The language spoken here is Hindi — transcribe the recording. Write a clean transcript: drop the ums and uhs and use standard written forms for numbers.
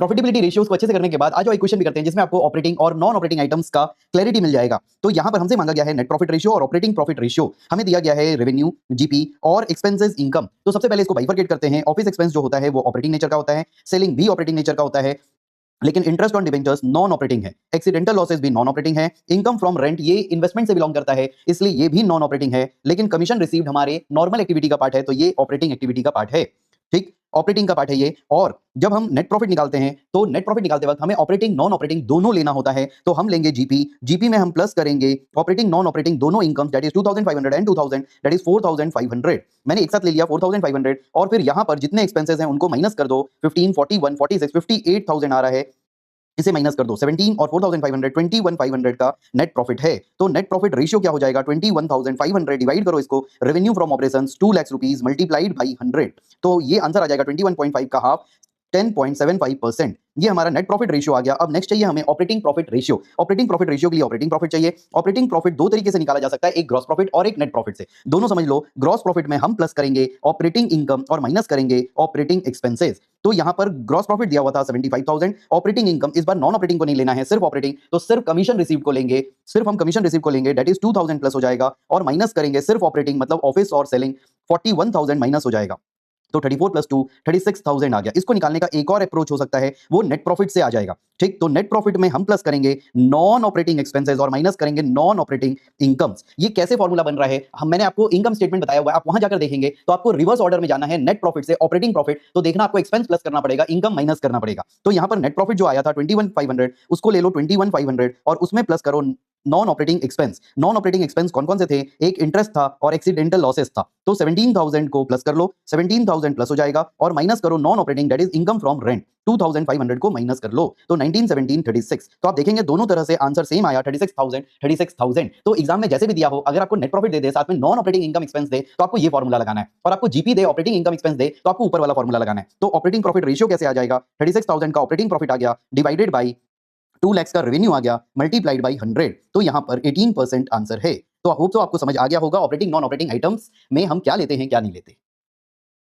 प्रॉफिटेबिलिटी रेशियोज को अच्छे से करने के बाद आज एक क्वेश्चन भी करते हैं जिसमें आपको ऑपरेटिंग और नॉन ऑपरेटिंग आइटम्स का क्लैरिटी मिल जाएगा। तो यहां पर हमसे मांगा गया है नेट प्रॉफिट रेशियो और ऑपरेटिंग प्रॉफिट रेशियो, हमें दिया गया है रेवेन्यू, जीपी और एक्सपेंसेस इनकम। तो सबसे पहले इसको बाइफरकेट करते हैं। ऑफिस एक्सपेंस जो होता है वो ऑपरेटिंग नेचर का होता है, सेलिंग भी ऑपरेटिंग नेचर का होता है, लेकिन interest on debentures non operating है, एक्सीडेंटल लॉसेस भी नॉन ऑपरेटिंग है, इनकम फ्रॉम रेंट ये इन्वेस्टमेंट से बिलोंग करता है इसलिए ये भी नॉन ऑपरेटिंग है, लेकिन कमीशन रिसीव्ड हमारे नॉर्मल एक्टिविटी का पार्ट है तो ये ऑपरेटिंग एक्टिविटी का पार्ट है। ठीक, ऑपरेटिंग का पार्ट है ये। और जब हम नेट प्रॉफिट निकालते हैं तो नेट प्रॉफिट निकालते वक्त हमें ऑपरेटिंग नॉन ऑपरेटिंग दोनों लेना होता है। तो हम लेंगे जीपी, जीपी में हम प्लस करेंगे ऑपरेटिंग नॉन ऑपरेटिंग दोनों income, that is 2500 and 2000, that is 4500। मैंने एक साथ ले लिया 4500 और फिर यहां पर जितने एक्सपेंसेस हैं उनको माइनस कर दो। 15, 41, 46, 58,000 आ रहा है, इसे माइनस कर दो। 17 और 4500, 21,500 का नेट प्रॉफिट है। तो नेट प्रॉफिट रेशियो क्या हो जाएगा? 21,500 डिवाइड करो इसको revenue from operations 2 lakh rupees multiplied by 100, तो ये आंसर आ जाएगा 21.5 का हाफ 10.75%। ये हमारा नेट प्रॉफिट रेशियो आ गया। अब नेक्स्ट चाहिए हमें operating profit ratio. Operating profit ratio के लिए ऑपरेटिंग प्रॉफिट चाहिए। ऑपरेटिंग प्रॉफिट दो तरीके से निकाला जा सकता है, एक ग्रॉस प्रॉफिट और एक नेट प्रॉफिट से। दोनों समझ लो। ग्रॉस प्रॉफिट में हम प्लस करेंगे ऑपरेटिंग इनकम और माइनस करेंगे ऑपरेटिंग एक्सपेंसेस। तो यहां पर ग्रॉस प्रॉफिट दिया हुआ था 75,000, ऑपरेटिंग इनकम, इस बार नॉन ऑपरेटिंग को नहीं लेना है, सिर्फ ऑपरेटिंग, तो सिर्फ कमीशन रिसीव को लेंगे, सिर्फ हम कमीशन रिसीव को लेंगे, दैट इज 2000 प्लस हो जाएगा और माइनस करेंगे सिर्फ ऑपरेटिंग मतलब ऑफिस और सेलिंग, 41,000 माइनस हो जाएगा। तो 34 प्लस 2 36,000 आ गया। इसको निकालने का एक और अप्रोच हो सकता है, वो नेट प्रॉफिट से आ जाएगा। ठीक, तो नेट प्रॉफिट में हम प्लस करेंगे नॉन ऑपरेटिंग एक्सपेंसेस और माइनस करेंगे नॉन ऑपरेटिंग इनकम्स। ये कैसे फॉर्मूला बन रहा है, मैंने आपको इनकम स्टेटमेंट बताया हुआ है, आप वहां जाकर देखेंगे तो आपको रिवर्स ऑर्डर में जाना है। नेट प्रॉफिट से ऑपरेटिंग प्रॉफिट, तो देखना आपको एक्सपेंस प्लस करना पड़ेगा, इनकम माइनस करना पड़ेगा। तो यहां पर नेट प्रॉफिट जो आया था 21,500, उसको ले लो 21,500 और उसमें प्लस करो non operating expense. Non operating expense कौन कौन से थे? एक इंटरेस्ट था और एक्सीडेंटल लॉसेस था। तो 17,000 को प्लस कर लो, 17,000 प्लस हो जाएगा और माइनस करो non operating, that is income from rent, 2,500 को माइनस कर लो, तो 19, 17, 36। तो आप देखेंगे दोनों तरह से आंसर सेम आया, 36,000, 36,000। तो एग्जाम में जैसे भी दिया हो, अगर आपको नेट प्रॉफिट दे दे साथ में नॉन ऑपरेटिंग इनकम एक्सपेंस दे तो आपको ये फॉर्मूला लगाना है, और आपको GP they operating income expense दे तो आपको ऊपर वाला फॉर्मूला लगाना है। तो ऑपरेटिंग प्रॉफिट रेशियो कैसे आ जाएगा? 36,000 का ऑपरेटिंग प्रॉफिट आ गया डिवाइडेड बाई 2 लाख का रेवेन्यू आ गया मल्टीप्लाइड बाई 100, तो यहां पर 18% आंसर है। तो होप तो आपको समझ आ गया होगा ऑपरेटिंग नॉन ऑपरेटिंग आइटम्स में हम क्या लेते हैं क्या नहीं लेते।